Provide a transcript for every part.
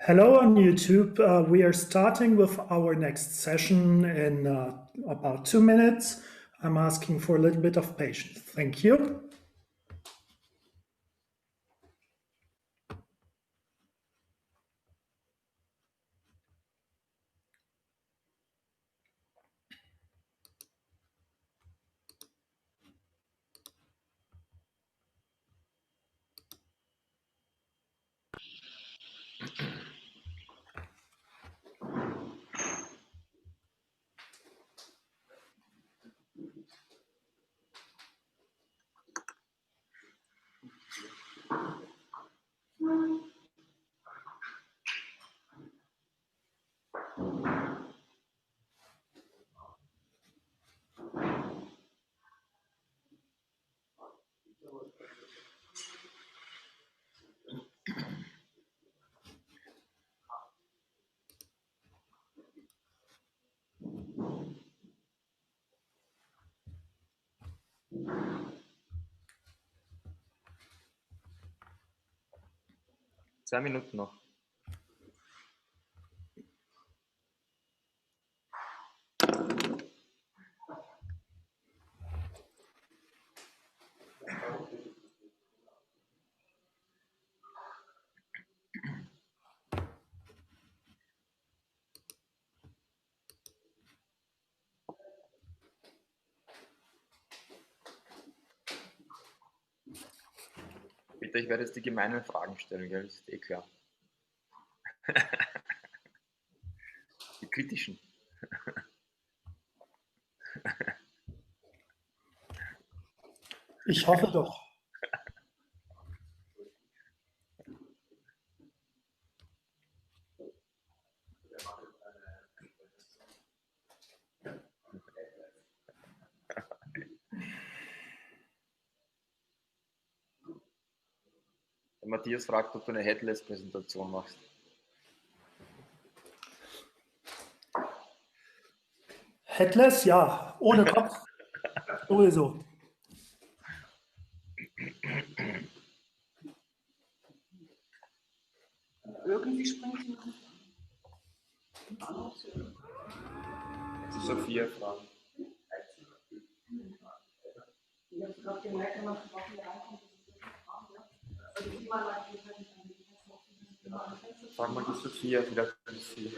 Hello on YouTube. We are starting with our next session in about 2 minutes. I'm asking for a little bit of patience. Thank you. Zwei Minuten noch. Bitte, ich werde jetzt die gemeinen Fragen stellen, gell? Das ist eh klar. Die kritischen. Ich hoffe doch. Der Matthias fragt, ob du eine Headless-Präsentation machst. Headless, ja. Ohne Kopf. Sowieso. Irgendwie springt sie Die Sophia fragen. Ich habe gerade gemerkt, wenn man Wochen reinkommt, dass es wirklich Frag mal die Sophia, vielleicht ist sie.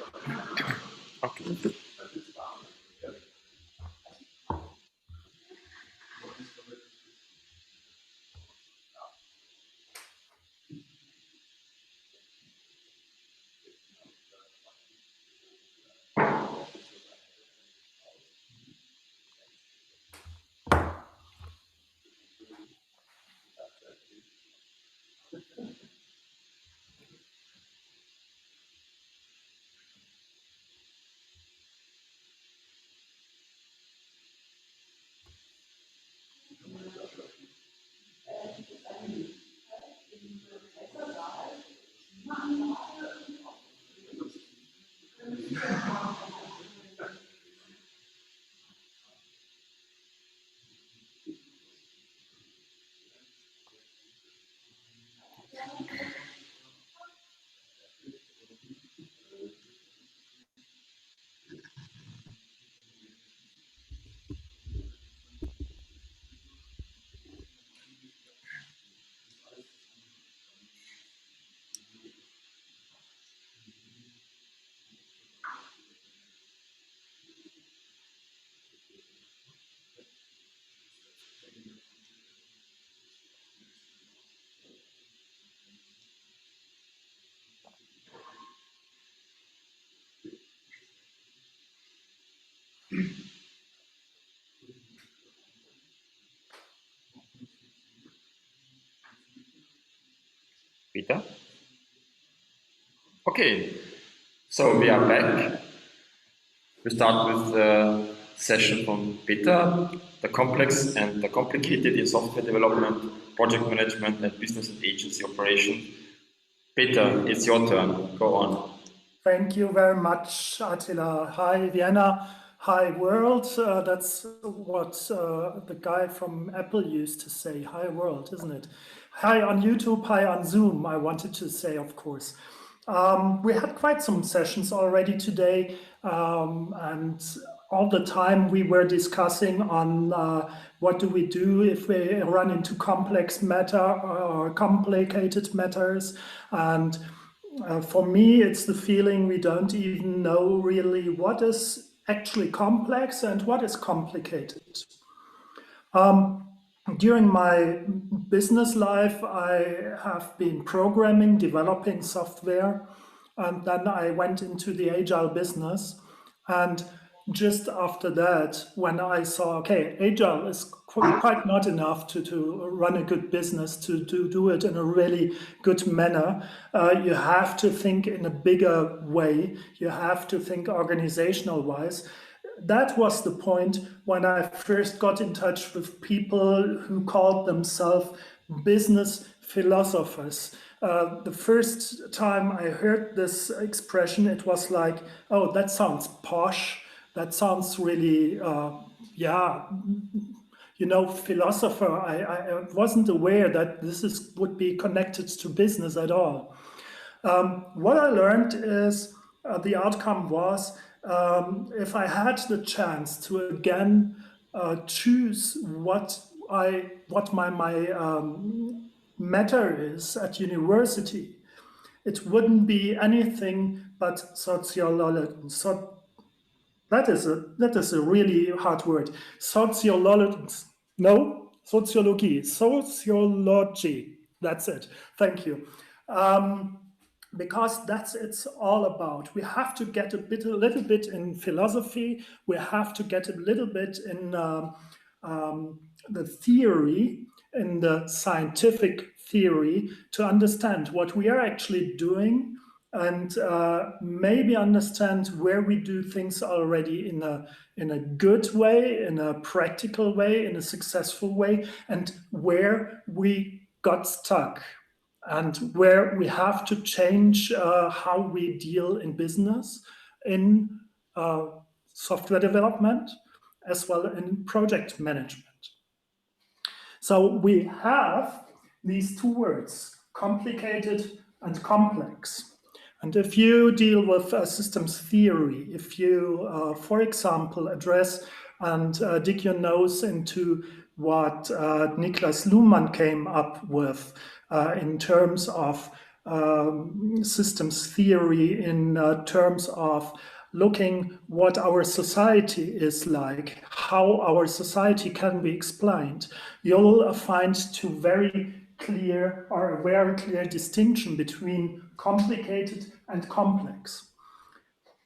Okay. Peter? Okay, so we are back. We start with the session from Peter, the complex and the complicated in software development, project management, and business and agency operation. Peter, it's your turn. Go on. Thank you very much, Attila. Hi, Vienna. Hi, world. That's what the guy from Apple used to say. Hi, world, isn't it? Hi on YouTube, hi on Zoom, I wanted to say, of course. We had quite some sessions already today, and all the time we were discussing on what do we do if we run into complex matter or complicated matters. And for me, it's the feeling we don't even know really what is actually complex and what is complicated. During my business life, I have been programming, developing software, and then I went into the agile business. And just after that, when I saw, okay, agile is quite not enough to run a good business, to do it in a really good manner, you have to think in a bigger way. You have to think organizational wise. That was the point when I first got in touch with people who called themselves business philosophers. The first time I heard this expression, it was like, oh, that sounds posh. That sounds really, philosopher. I wasn't aware that this would be connected to business at all. What I learned is the outcome was if I had the chance to again choose what my matter is at university, it wouldn't be anything but sociology. That is a really hard word. Sociology. No, sociology. Sociology. That's it. Thank you. Because that's it's all about. We have to get a little bit in philosophy. We have to get a little bit in the theory, in the scientific theory, to understand what we are actually doing, and maybe understand where we do things already in a good way, in a practical way, in a successful way, and where we got stuck, and where we have to change how we deal in business, in software development, as well in project management. So we have these two words, complicated and complex. And if you deal with systems theory, if you, for example, address and dig your nose into what Niklas Luhmann came up with in terms of systems theory, in terms of looking what our society is like, how our society can be explained, you'll find two very clear or a very clear distinction between complicated and complex.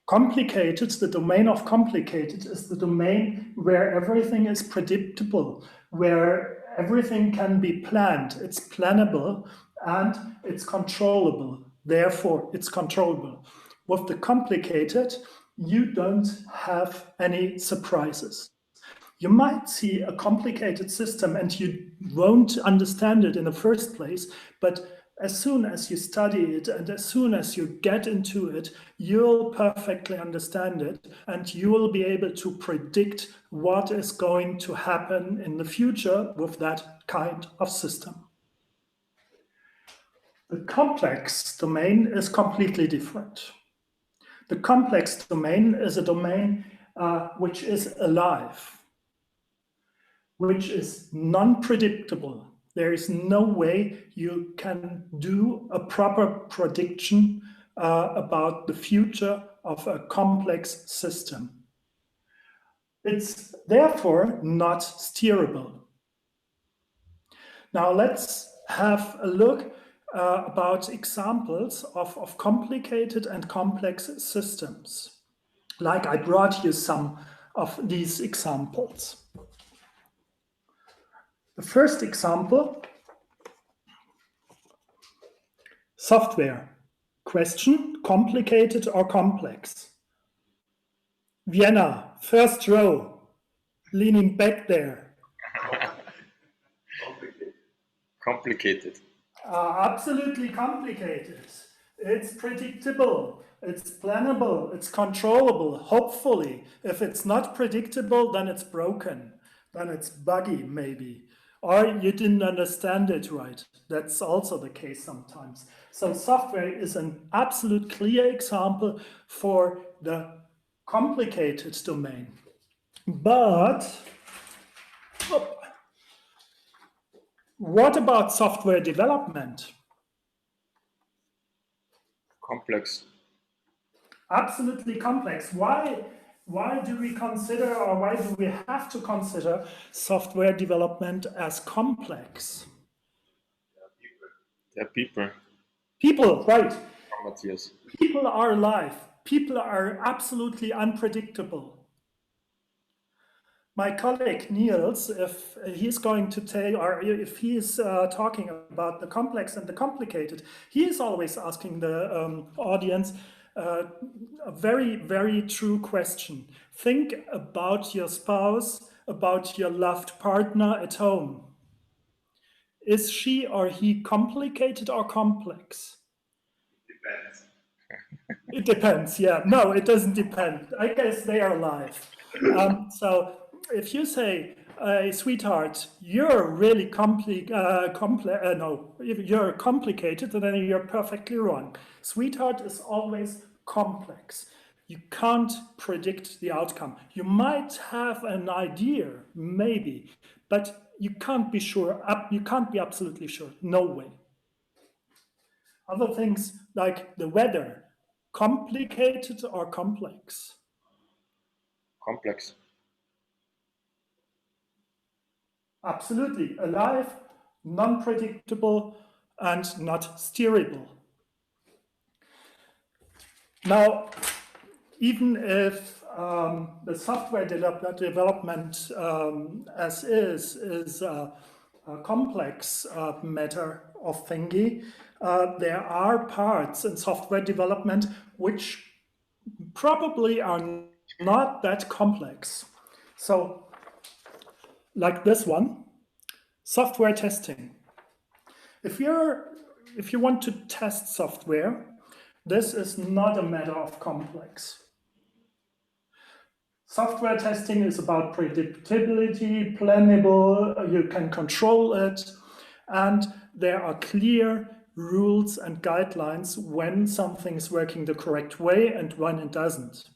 Complicated, the domain of complicated is the domain where everything is predictable, where everything can be planned, it's plannable, and it's controllable. Therefore, it's controllable. With the complicated, you don't have any surprises. You might see a complicated system and you won't understand it in the first place, but as soon as you study it and as soon as you get into it, you'll perfectly understand it and you will be able to predict what is going to happen in the future with that kind of system. The complex domain is completely different. The complex domain is a domain which is alive, which is non-predictable. There is no way you can do a proper prediction about the future of a complex system. It's therefore not steerable. Now let's have a look about examples of complicated and complex systems. Like I brought you some of these examples. The first example, software. Question, complicated or complex? Vienna, first row, leaning back there. Complicated. Absolutely complicated. It's predictable, it's plannable, it's controllable, hopefully. If it's not predictable, then it's broken, then it's buggy maybe. or you didn't understand it right. That's also the case sometimes. So software is an absolute clear example for the complicated domain. But what about software development? Complex. Absolutely complex. Why do we consider, or why do we have to consider software development as complex? They're people. People, right. Matthias. People are alive. People are absolutely unpredictable. My colleague Niels, if he's going to tell, or if he is talking about the complex and the complicated, he is always asking the audience a very, very true question. Think about your spouse, about your loved partner at home. Is she or he complicated or complex? Depends. It depends, yeah. No, it doesn't depend. I guess they are alive. So if you say, sweetheart, you're really you're complicated, then you're perfectly wrong. Sweetheart is always complex. You can't predict the outcome. You might have an idea, maybe, but you can't be sure. You can't be absolutely sure. No way. Other things like the weather, complicated or complex? Complex. Absolutely. Alive, non-predictable, and not steerable. Now, even if the software development as is a complex matter of thingy, there are parts in software development which probably are not that complex. So, like this one, software testing. If you want to test software, this is not a matter of complex. Software testing is about predictability, plannable, you can control it, and there are clear rules and guidelines when something is working the correct way and when it doesn't.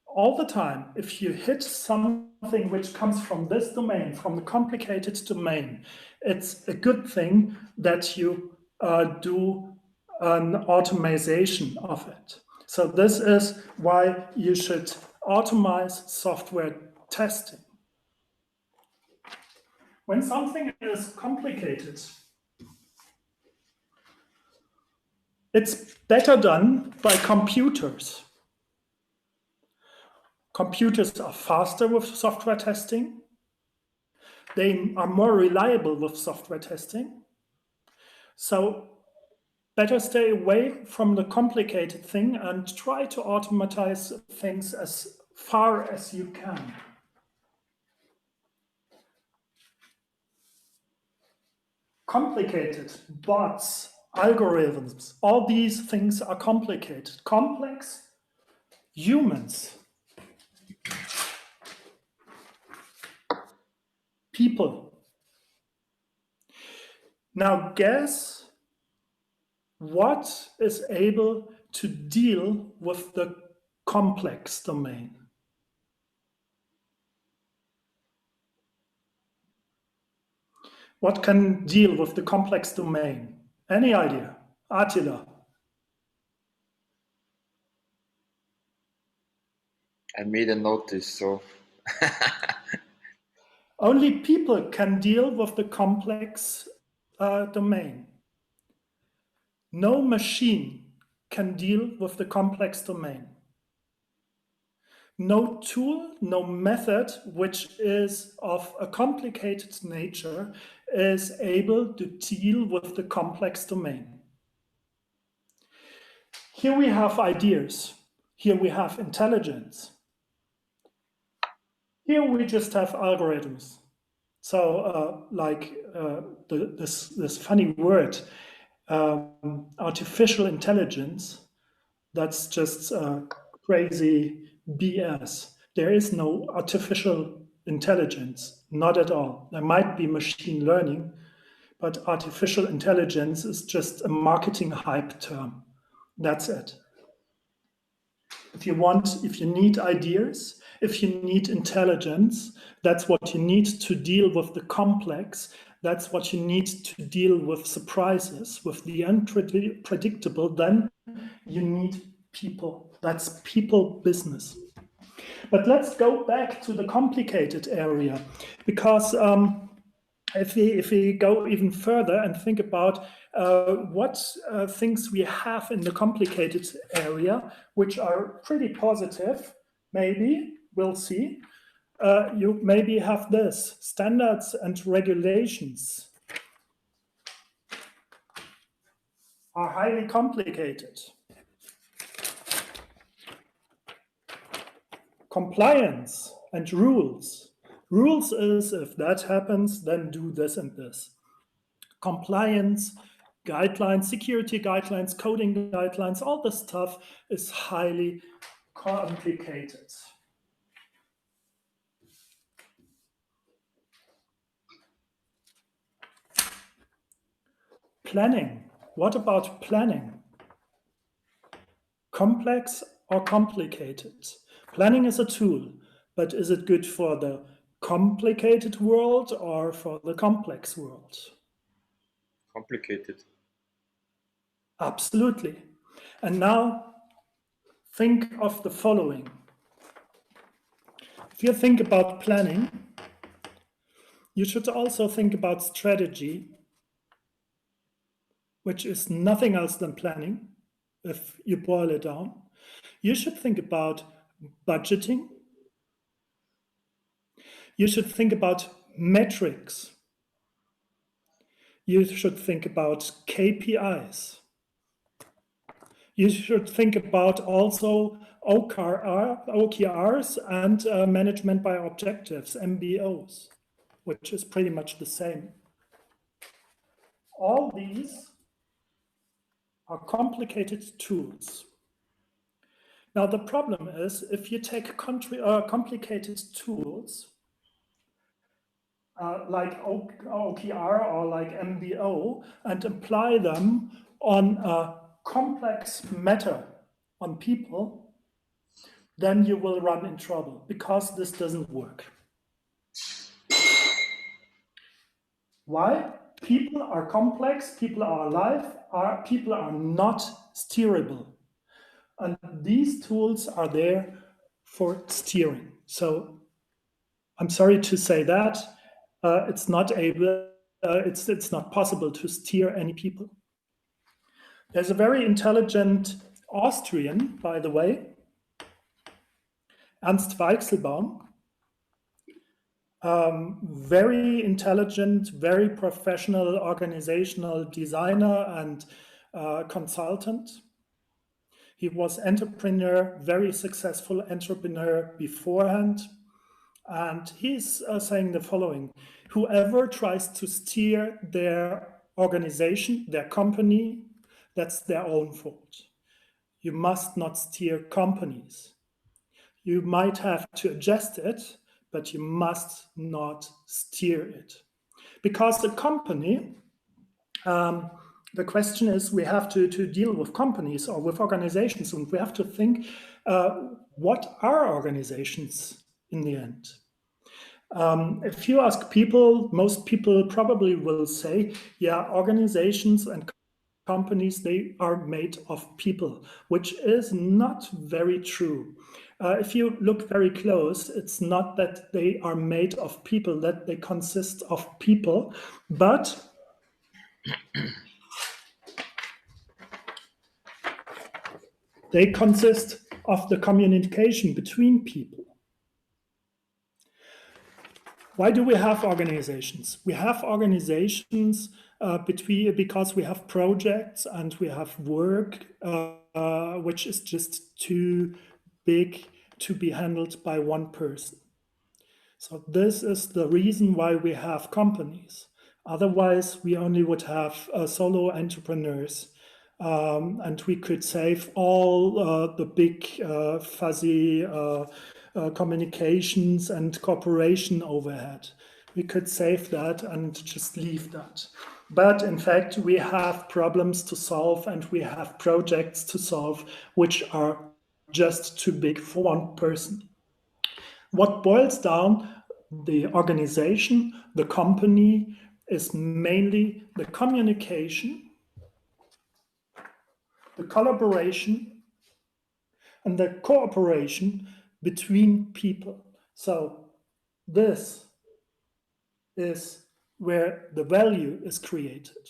All the time, if you hit something which comes from this domain, from the complicated domain, it's a good thing that you do an automation of it. So this is why you should automate software testing. When something is complicated, it's better done by computers. Computers are faster with software testing. They are more reliable with software testing. So better stay away from the complicated thing and try to automatize things as far as you can. Complicated, bots, algorithms, all these things are complicated. Complex, humans. People. Now guess what is able to deal with the complex domain? What can deal with the complex domain? Any idea? Attila? I made a notice, so Only people can deal with the complex domain. No machine can deal with the complex domain. No tool, no method which is of a complicated nature is able to deal with the complex domain. Here we have ideas. Here we have intelligence. Here we just have algorithms. So this funny word, artificial intelligence, that's just crazy BS. There is no artificial intelligence, not at all. There might be machine learning, but artificial intelligence is just a marketing hype term. That's it. If you need ideas, if you need intelligence, that's what you need to deal with the complex. That's what you need to deal with surprises, with the unpredictable. Then you need people. That's people business. But let's go back to the complicated area, because if we go even further and think about what things we have in the complicated area, which are pretty positive, maybe, we'll see. You maybe have this, standards and regulations are highly complicated. Compliance and rules. Rules is, if that happens, then do this and this. Compliance, guidelines, security guidelines, coding guidelines, all this stuff is highly complicated. Planning. What about planning? Complex or complicated? Planning is a tool, but is it good for the complicated world or for the complex world? Complicated. Absolutely. And now think of the following. If you think about planning, you should also think about strategy, which is nothing else than planning, if you boil it down. You should think about budgeting. You should think about metrics. You should think about KPIs. You should think about also OKRs and management by objectives, MBOs, which is pretty much the same. All these are complicated tools. Now, the problem is if you take complicated tools like OKR or like MBO and apply them on a complex matter on people, then you will run in trouble because this doesn't work. Why? People are complex, people are alive, people are not steerable. And these tools are there for steering. So I'm sorry to say that it's not possible to steer any people. There's a very intelligent Austrian, by the way, Ernst Weichselbaum, very intelligent, very professional organizational designer and consultant. He was entrepreneur, very successful entrepreneur beforehand. And he's saying the following: whoever tries to steer their organization, their company, that's their own fault. You must not steer companies. You might have to adjust it, but you must not steer it. Because the company, the question is, we have to deal with companies or with organizations, and we have to think, what are organizations in the end? If you ask people, most people probably will say, yeah, organizations and companies, they are made of people, which is not very true. If you look very close, it's not that they are made of people, that they consist of people, but they consist of the communication between people. Why do we have organizations? We have organizations because we have projects and we have work which is just too big to be handled by one person. So this is the reason why we have companies. Otherwise, we only would have solo entrepreneurs, and we could save all the big fuzzy communications and corporation overhead. We could save that and just leave that. But in fact, we have problems to solve and we have projects to solve which are just too big for one person. What boils down the organization, the company, is mainly the communication, the collaboration, and the cooperation between people. So this is where the value is created.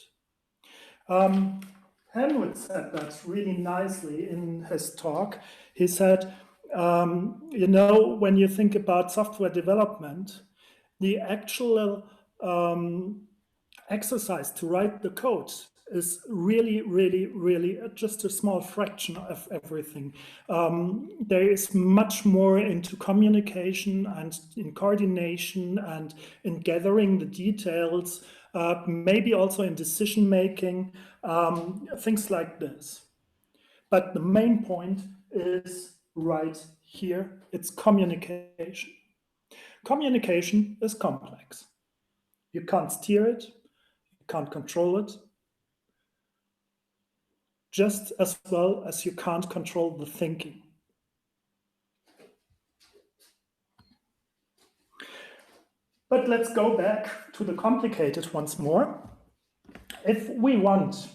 Helmut said that really nicely in his talk. He said, when you think about software development, the actual exercise to write the code is really just a small fraction of everything. There is much more into communication and in coordination and in gathering the details, maybe also in decision making, things like this. But the main point is right here, it's communication. Communication is complex. You can't steer it, you can't control it, just as well as you can't control the thinking. But let's go back to the complicated once more. If we want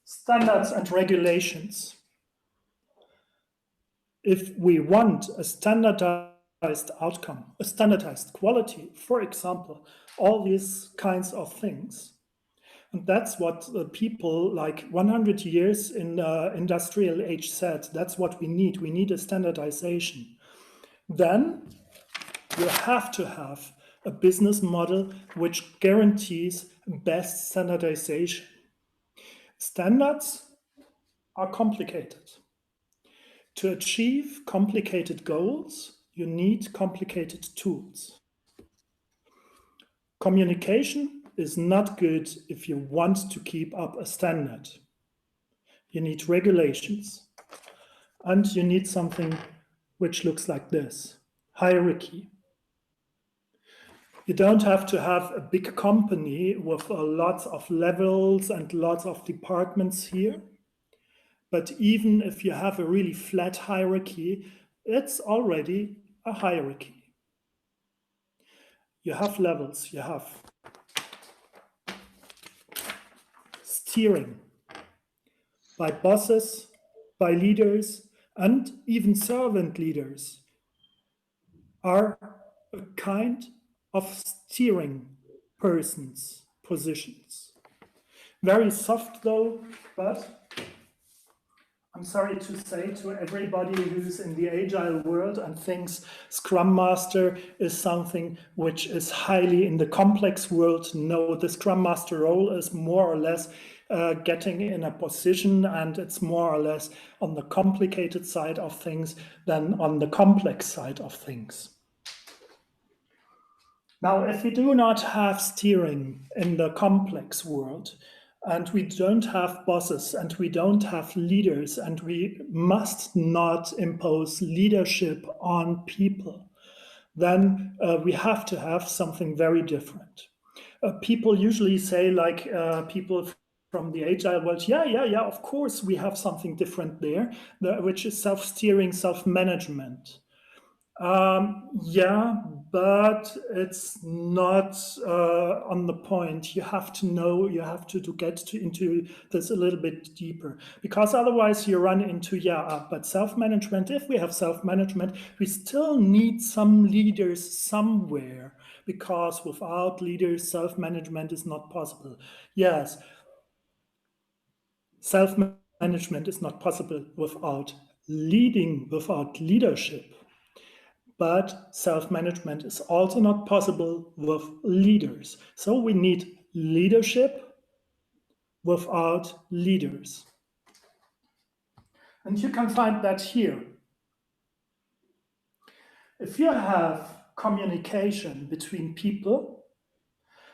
standards and regulations, if we want a standardized outcome, a standardized quality, for example, all these kinds of things, and that's what people like 100 years in industrial age said, that's what we need. We need a standardization. Then you have to have a business model which guarantees best standardization. Standards are complicated. To achieve complicated goals, you need complicated tools. Communication is not good if you want to keep up a standard. You need regulations. And you need something which looks like this: hierarchy. You don't have to have a big company with lots of levels and lots of departments here. But even if you have a really flat hierarchy, it's already a hierarchy. You have levels, you have steering by bosses, by leaders, and even servant leaders are a kind of steering persons' positions. Very soft though, but I'm sorry to say to everybody who's in the agile world and thinks Scrum Master is something which is highly in the complex world, no, the Scrum Master role is more or less getting in a position, and it's more or less on the complicated side of things than on the complex side of things. Now, if we do not have steering in the complex world, and we don't have bosses, and we don't have leaders, and we must not impose leadership on people, then we have to have something very different. People usually say, like people from the agile world, yeah, of course we have something different there, which is self-steering, self-management. Yeah, but it's not on the point. You have to know, you have to get into this a little bit deeper, because otherwise you run into, but self-management, if we have self-management, we still need some leaders somewhere, because without leaders, self-management is not possible. Yes, self-management is not possible without leading, without leadership. But self-management is also not possible with leaders. So we need leadership without leaders. And you can find that here. If you have communication between people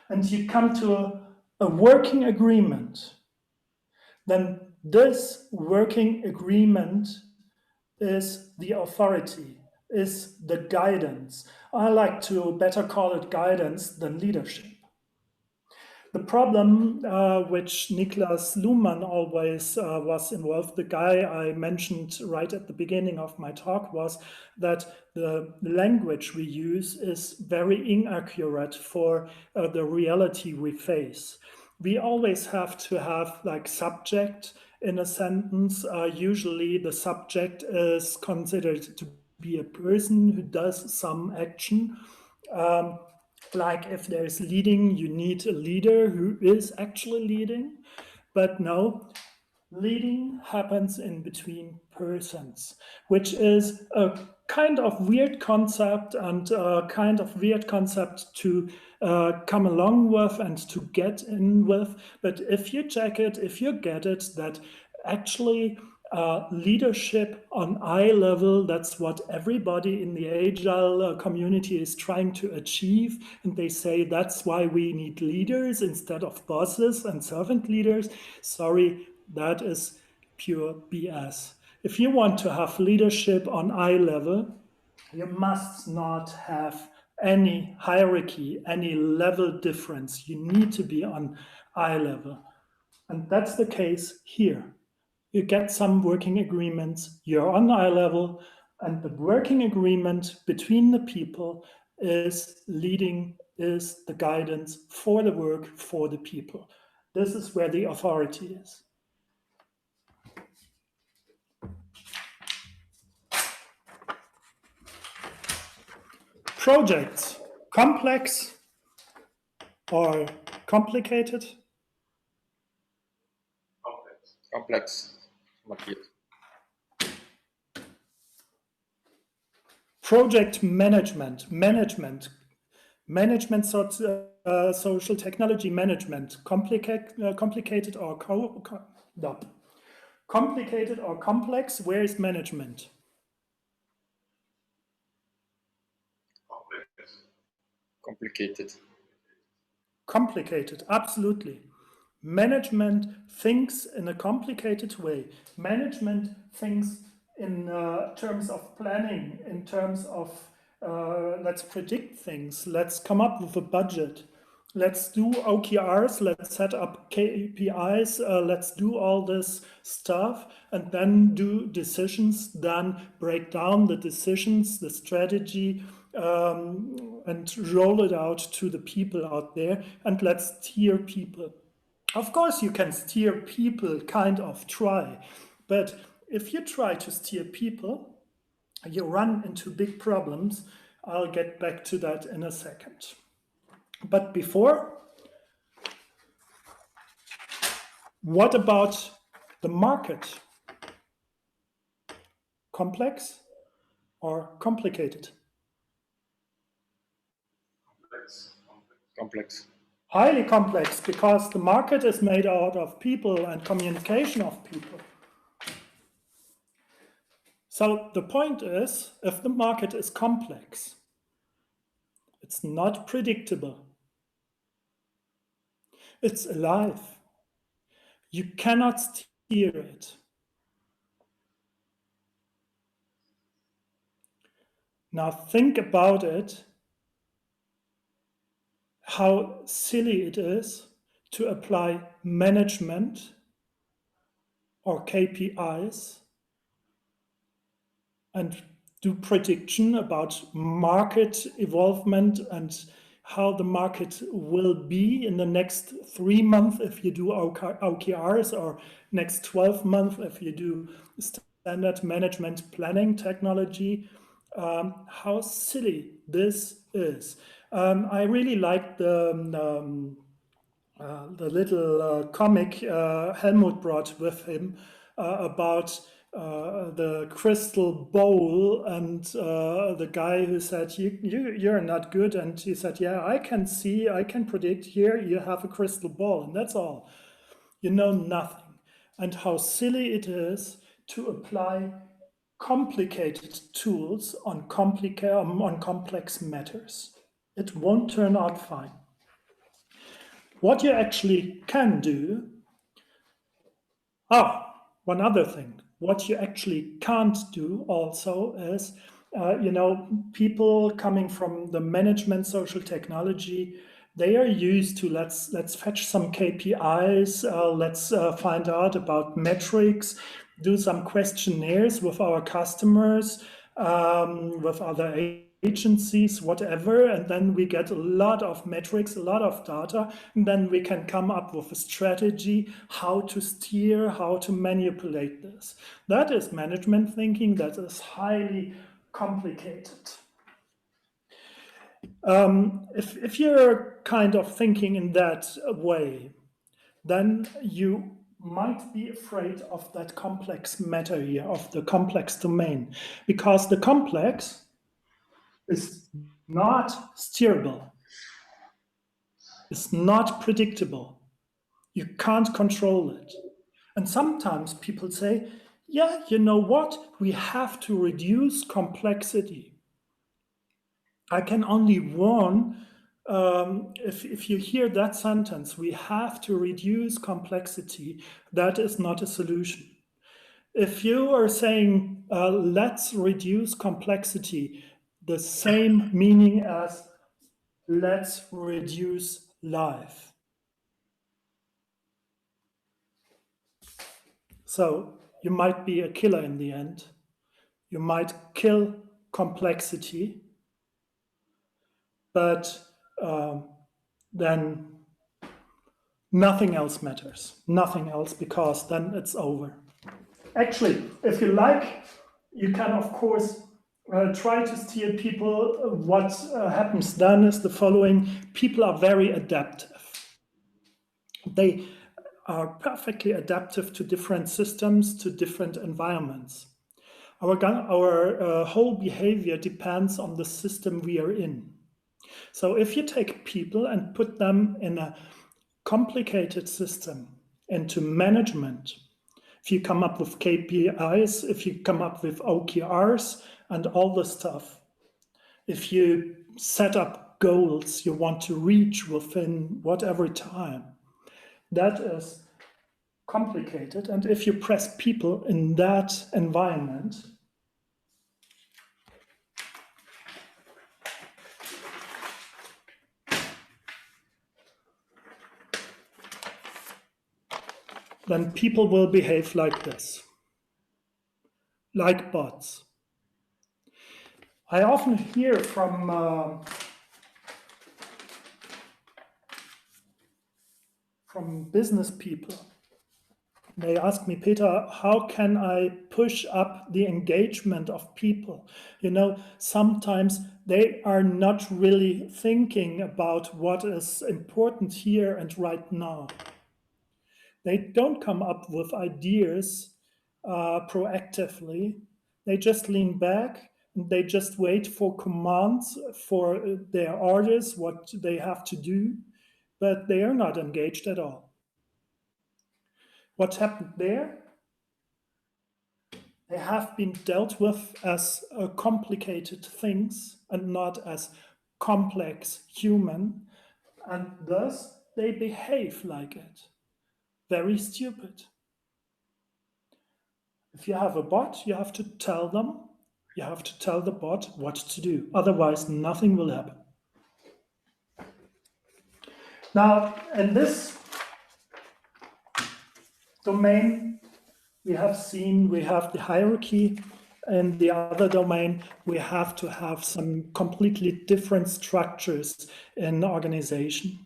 and you come to a working agreement, then this working agreement is the authority. is the guidance. I like to better call it guidance than leadership. The problem which Niklas Luhmann always was involved, the guy I mentioned right at the beginning of my talk, was that the language we use is very inaccurate for the reality we face. We always have to have like subject in a sentence. Usually the subject is considered to be a person who does some action. Like if there's leading, you need a leader who is actually leading. But no, leading happens in between persons, which is a kind of weird concept and a kind of weird concept to come along with and to get in with. But if you check it, if you get it, that actually leadership on eye level, that's what everybody in the agile community is trying to achieve. And they say that's why we need leaders instead of bosses and servant leaders. Sorry, that is pure BS. If you want to have leadership on eye level, you must not have any hierarchy, any level difference. You need to be on eye level. And that's the case here. You get some working agreements, you're on eye level, and the working agreement between the people is leading, is the guidance for the work for the people. This is where the authority is. Projects, complex or complicated? Complex. Markiert. Project management, social technology management, complicated or complicated or complex. Where is management? Complicated. Complicated, absolutely. Management thinks in a complicated way. Management thinks in terms of planning, in terms of let's predict things, let's come up with a budget, let's do OKRs, let's set up KPIs, let's do all this stuff and then do decisions, then break down the decisions, the strategy, and roll it out to the people out there, and let's steer people. Of course, you can steer people, kind of try, but if you try to steer people, you run into big problems. I'll get back to that in a second. But before, what about the market? Complex or complicated? Complex. Highly complex, because the market is made out of people and communication of people. So the point is, if the market is complex, it's not predictable. It's alive. You cannot steer it. Now think about it, how silly it is to apply management or KPIs and do prediction about market evolvement and how the market will be in the next 3 months if you do OKRs, or next 12 months if you do standard management planning technology. How silly this is. I really like the little comic Helmut brought with him about the crystal bowl and the guy who said, you're not good. And he said, yeah, I can see, I can predict. Here you have a crystal ball, and that's all. You know nothing. And how silly it is to apply complicated tools on complex matters. It won't turn out fine. What you actually can do, one other thing, what you actually can't do also is people coming from the management social technology, they are used to let's fetch some KPIs, let's find out about metrics, do some questionnaires with our customers, with other agencies, whatever, and then we get a lot of metrics, a lot of data, and then we can come up with a strategy, how to steer, how to manipulate this. That is management thinking, that is highly complicated. If you're kind of thinking in that way, then you might be afraid of that complex matter here, of the complex domain, because the complex is not steerable, it's not predictable. You can't control it. And sometimes people say, yeah, you know what? We have to reduce complexity. I can only warn, if you hear that sentence, we have to reduce complexity, that is not a solution. If you are saying, let's reduce complexity, the same meaning as let's reduce life. So you might be a killer in the end. You might kill complexity, but then nothing else matters. Nothing else, because then it's over. Actually, if you like, you can, of course, try to steer people. What happens then is the following. People are very adaptive. They are perfectly adaptive to different systems, to different environments. Our whole behavior depends on the system we are in. So if you take people and put them in a complicated system into management, if you come up with KPIs, if you come up with OKRs and all the stuff, if you set up goals you want to reach within whatever time, that is complicated. And if you press people in that environment, then people will behave like this, like bots. I often hear from business people. They ask me, Peter, how can I push up the engagement of people? Sometimes they are not really thinking about what is important here and right now. They don't come up with ideas proactively. They just lean back and they just wait for commands, for their orders, what they have to do, but they are not engaged at all. What happened there? They have been dealt with as complicated things and not as complex human, and thus they behave like it. Very stupid. If you have a bot, you have to tell the bot what to do. Otherwise, nothing will happen. Now, in this domain, we have the hierarchy. In the other domain, we have to have some completely different structures in organization.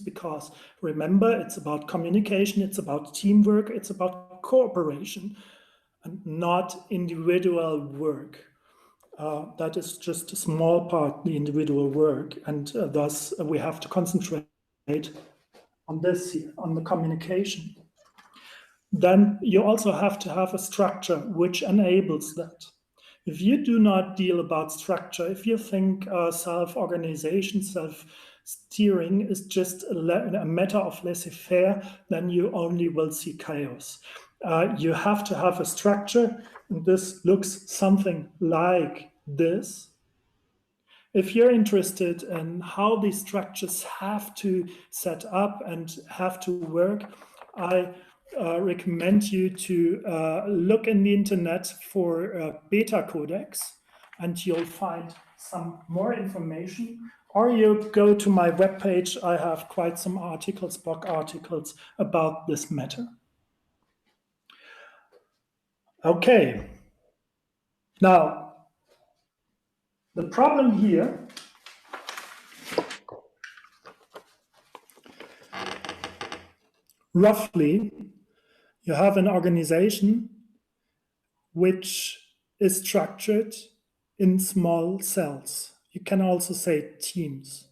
Because remember, it's about communication, it's about teamwork, it's about cooperation, and not individual work. That is just a small part, the individual work, and thus we have to concentrate on this here, on the communication. Then you also have to have a structure which enables that. If you do not deal about structure, if you think self-organization, self-steering is just a matter of laissez-faire, then you only will see chaos. You have to have a structure, and this looks something like this. If you're interested in how these structures have to set up and have to work, I recommend you to look in the internet for beta codex, and you'll find some more information. Or you go to my webpage. I have quite some articles, blog articles about this matter. Okay. Now, the problem here roughly, you have an organization which is structured in small cells. You can also say teams,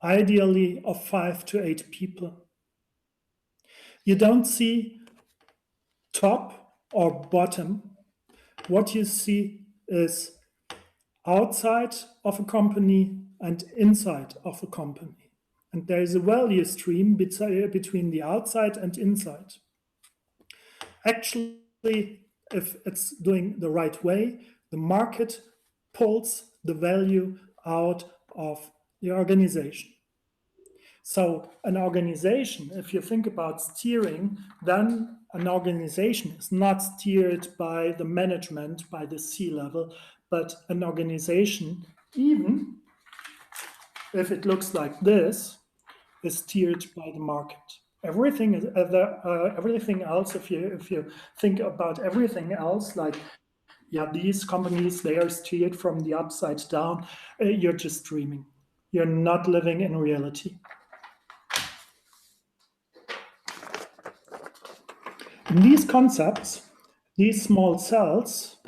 ideally of 5 to 8 people. You don't see top or bottom. What you see is outside of a company and inside of a company. And there is a value stream between the outside and inside. Actually, if it's doing the right way, the market pulls the value out of the organization. So an organization, if you think about steering, then an organization is not steered by the management, by the C-level, but an organization, even if it looks like this, is steered by the market. Everything else, if you think about everything else, like these companies, they are steered from the upside down. You're just dreaming. You're not living in reality. In these concepts, these small cells,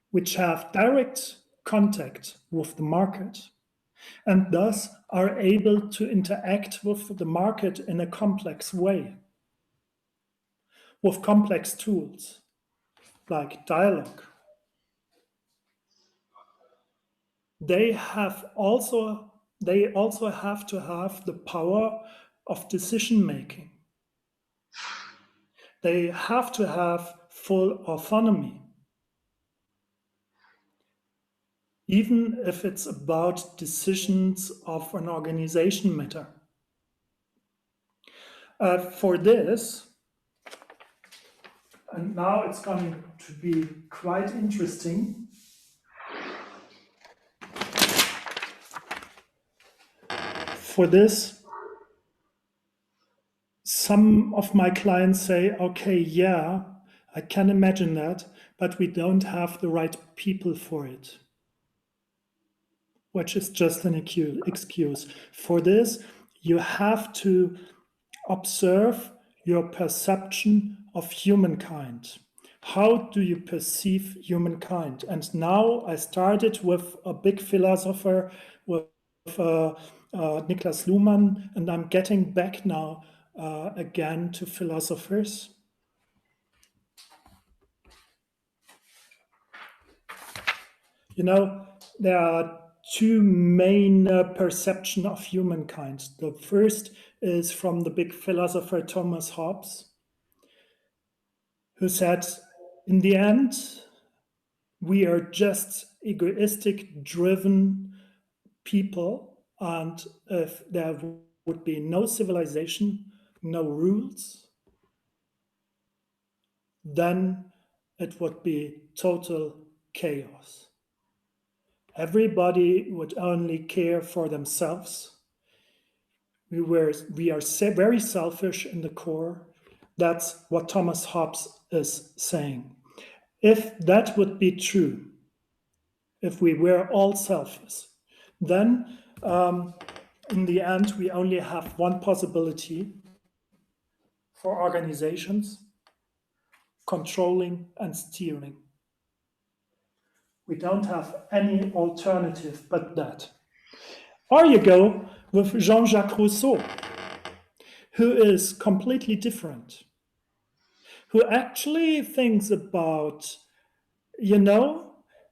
which have direct contact with the market, and thus are able to interact with the market in a complex way, with complex tools like dialogue. They also have to have the power of decision making. They have to have full autonomy, even if it's about decisions of an organization matter. For this, and now it's going to be quite interesting. For this, some of my clients say, okay, yeah, I can imagine that, but we don't have the right people for it, which is just an excuse. For this, you have to observe your perception of humankind. How do you perceive humankind? And now I started with a big philosopher, with Niklas Luhmann, and I'm getting back now again to philosophers. You know, there are two main perceptions of humankind. The first is from the big philosopher Thomas Hobbes, who said, in the end, we are just egoistic, driven people, and if there would be no civilization, no rules, then it would be total chaos. Everybody would only care for themselves. We are very selfish in the core. That's what Thomas Hobbes is saying. If that would be true, if we were all selfish, then in the end, we only have one possibility for organizations: controlling and steering. We don't have any alternative but that. Or you go with Jean-Jacques Rousseau, who is completely different, who actually thinks about,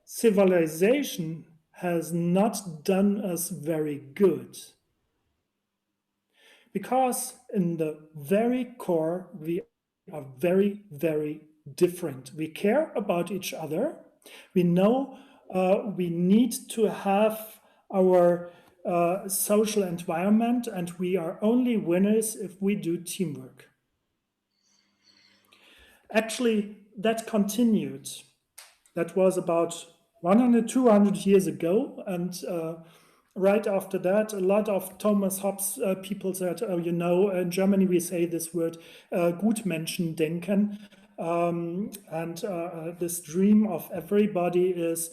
civilization has not done us very good. Because in the very core, we are very, very different. We care about each other. We know we need to have our social environment, and we are only winners if we do teamwork. Actually, that continued. That was about 100, 200 years ago, and right after that, a lot of Thomas Hobbes people said, oh, you know, in Germany we say this word Gutmenschendenken, and this dream of everybody is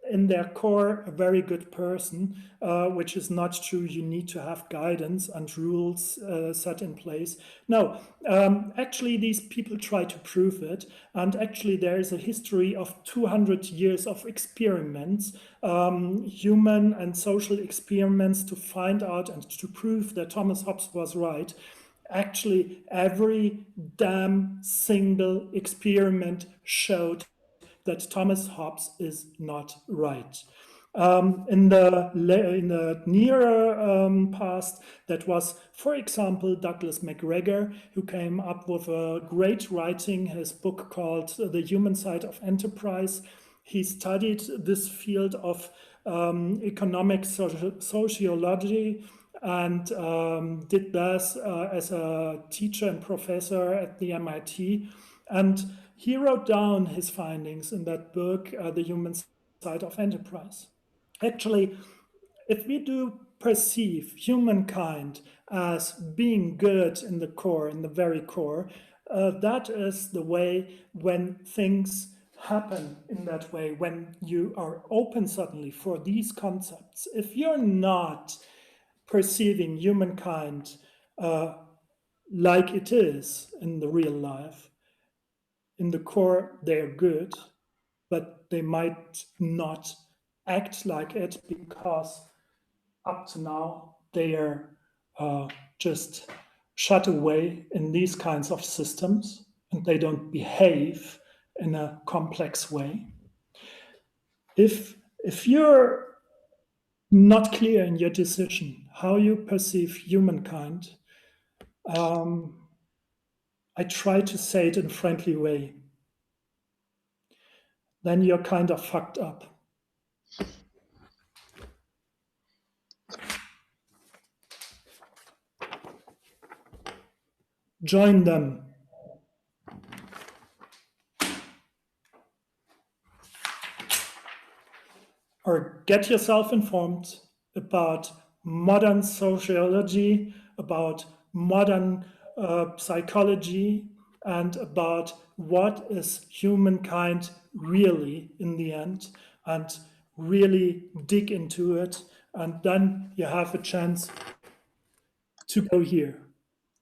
in their core a very good person, which is not true. You need to have guidance and rules set in place. No, actually these people try to prove it, and actually there is a history of 200 years of experiments, human and social experiments, to find out and to prove that Thomas Hobbes was right. Actually, every damn single experiment showed that Thomas Hobbes is not right. In the nearer past, that was, for example, Douglas MacGregor, who came up with a great writing, his book called The Human Side of Enterprise. He studied this field of economic sociology and did this as a teacher and professor at the MIT. And he wrote down his findings in that book, The Human Side of Enterprise. Actually, if we do perceive humankind as being good in the core, in the very core, that is the way when things happen in that way, when you are open suddenly for these concepts. If you're not perceiving humankind like it is in the real life, in the core, they're good, but they might not act like it because up to now they are just shut away in these kinds of systems, and they don't behave in a complex way. If you're not clear in your decision how you perceive humankind, I try to say it in a friendly way, then you're kind of fucked up. Join them. Or get yourself informed about modern sociology, about modern psychology, and about what is humankind really in the end, and really dig into it. And then you have a chance to go here.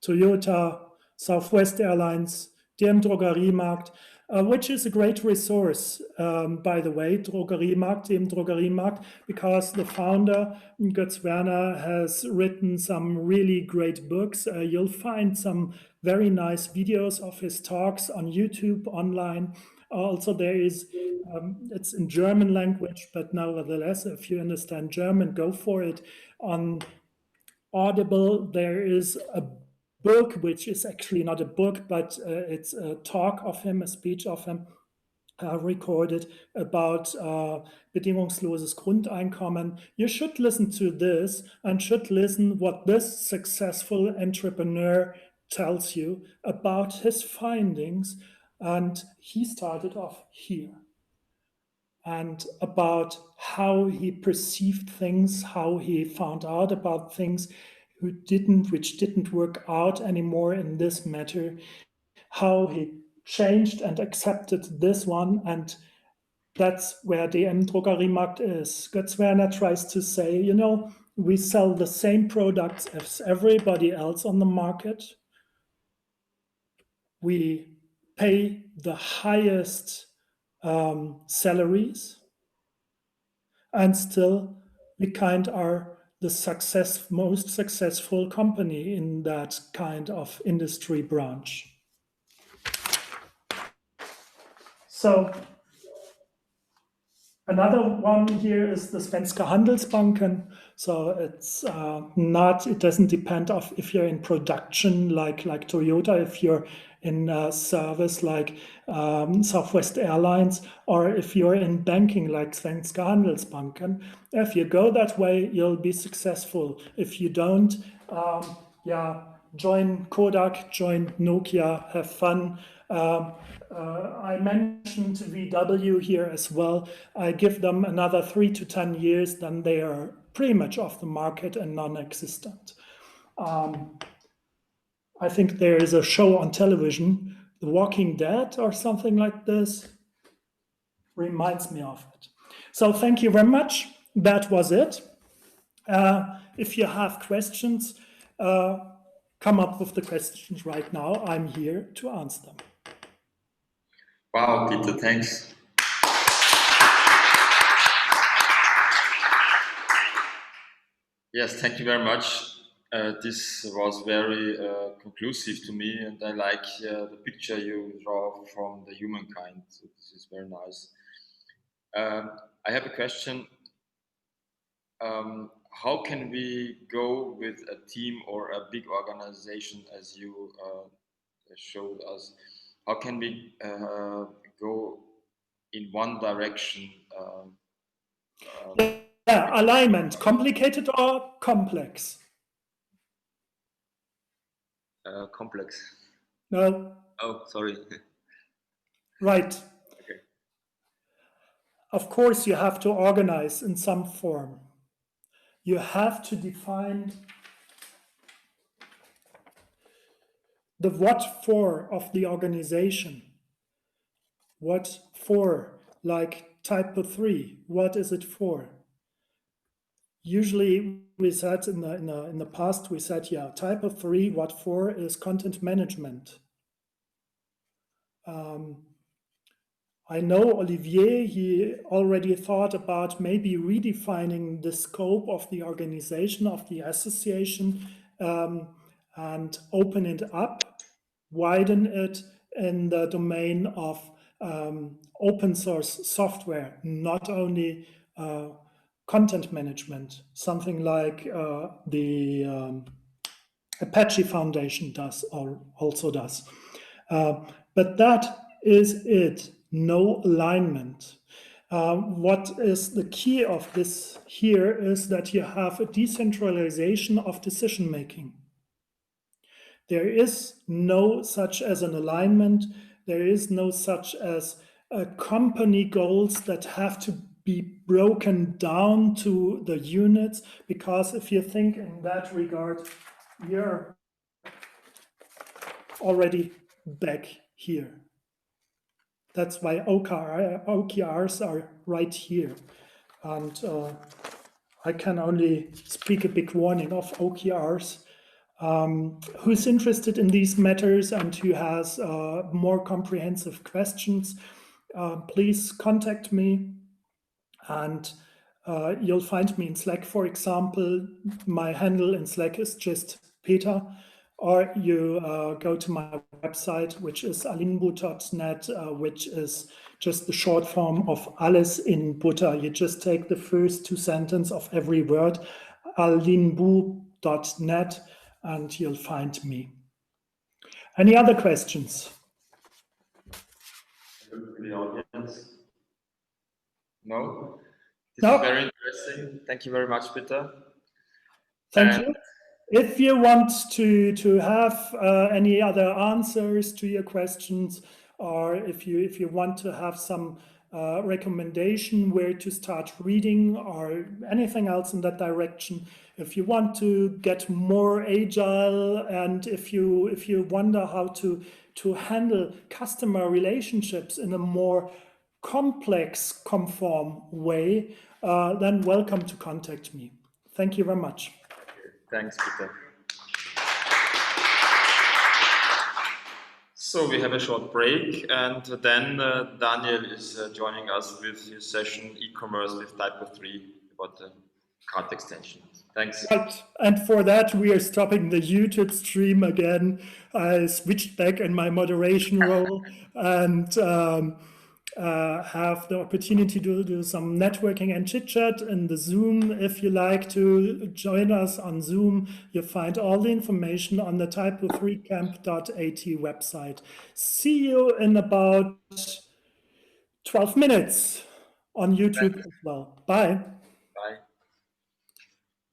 Toyota, Southwest Airlines, DM Drogeriemarkt, which is a great resource, by the way, Drogeriemarkt, DM Drogeriemarkt, because the founder, Götz Werner, has written some really great books. You'll find some very nice videos of his talks on YouTube, online. Also, there is, it's in German language, but nevertheless, if you understand German, go for it. On Audible, there is a book, which is actually not a book, but it's a talk of him, a speech of him, recorded about bedingungsloses Grundeinkommen. You should listen to this and should listen what this successful entrepreneur tells you about his findings. And he started off here. And about how he perceived things, how he found out about things which didn't work out anymore in this matter, how he changed and accepted this one, and that's where the Drogeriemarkt is. Götz Werner tries to say, you know, we sell the same products as everybody else on the market. We pay the highest salaries, and still we kind are the most successful company in that kind of industry branch. So Another one here is the Svenska Handelsbanken. So it's not, it doesn't depend of if you're in production like Toyota, if you're in service like Southwest Airlines, or if you're in banking like Svenska Handelsbanken. If you go that way, you'll be successful. If you don't, yeah, join Kodak, join Nokia, have fun. I mentioned VW here as well. I give them another 3 to 10 years, then they are pretty much off the market and non-existent. I think there is a show on television, The Walking Dead or something like this. Reminds me of it. So thank you very much. That was it. If you have questions, come up with the questions right now. I'm here to answer them. Wow, Peter, thanks. Yes, thank you very much. This was very conclusive to me, and I like the picture you draw from the humankind. So this is very nice. I have a question. How can we go with a team or a big organization as you showed us? How can we go in one direction? Yeah, alignment, complicated or complex? Complex. No. Oh, sorry. Right. Okay. Of course, you have to organize in some form. You have to define the what for of the organization. What for, like TYPO3, what is it for? Usually we said in the past, we said, yeah, TYPO3, what for is content management. I know Olivier, he already thought about maybe redefining the scope of the organization, of the association, and open it up, widen it in the domain of open source software, not only content management, something like the Apache Foundation does or also does. But that is it, no alignment. What is the key of this here is that you have a decentralization of decision making. There is no such as an alignment. There is no such as company goals that have to be broken down to the units, because if you think in that regard, you're already back here. That's why OKRs are right here. And I can only speak a big warning of OKRs. Who's interested in these matters and who has more comprehensive questions, please contact me. And you'll find me in Slack, for example. My handle in Slack is just Peter. Or you go to my website, which is alinbu.net, which is just the short form of alles in Butter. You just take the first 2 sentences of every word, alinbu.net, and you'll find me. Any other questions? The audience? No? This No? is very interesting. Thank you very much, Peter. Thank you. If you want to have any other answers to your questions, or if you want to have some recommendation where to start reading or anything else in that direction, if you want to get more agile, and if you wonder how to handle customer relationships in a more complex, conform way, then welcome to contact me. Thank you very much. Thanks, Peter. So we have a short break, and then Daniel is joining us with his session, e-commerce with TYPO3, about the cart extension. Thanks. Right. And for that, we are stopping the YouTube stream again. I switched back in my moderation role, and have the opportunity to do some networking and chit chat in the Zoom. If you like to join us on Zoom, you find all the information on the typo3camp.at website. See you in about 12 minutes on YouTube as well. Bye.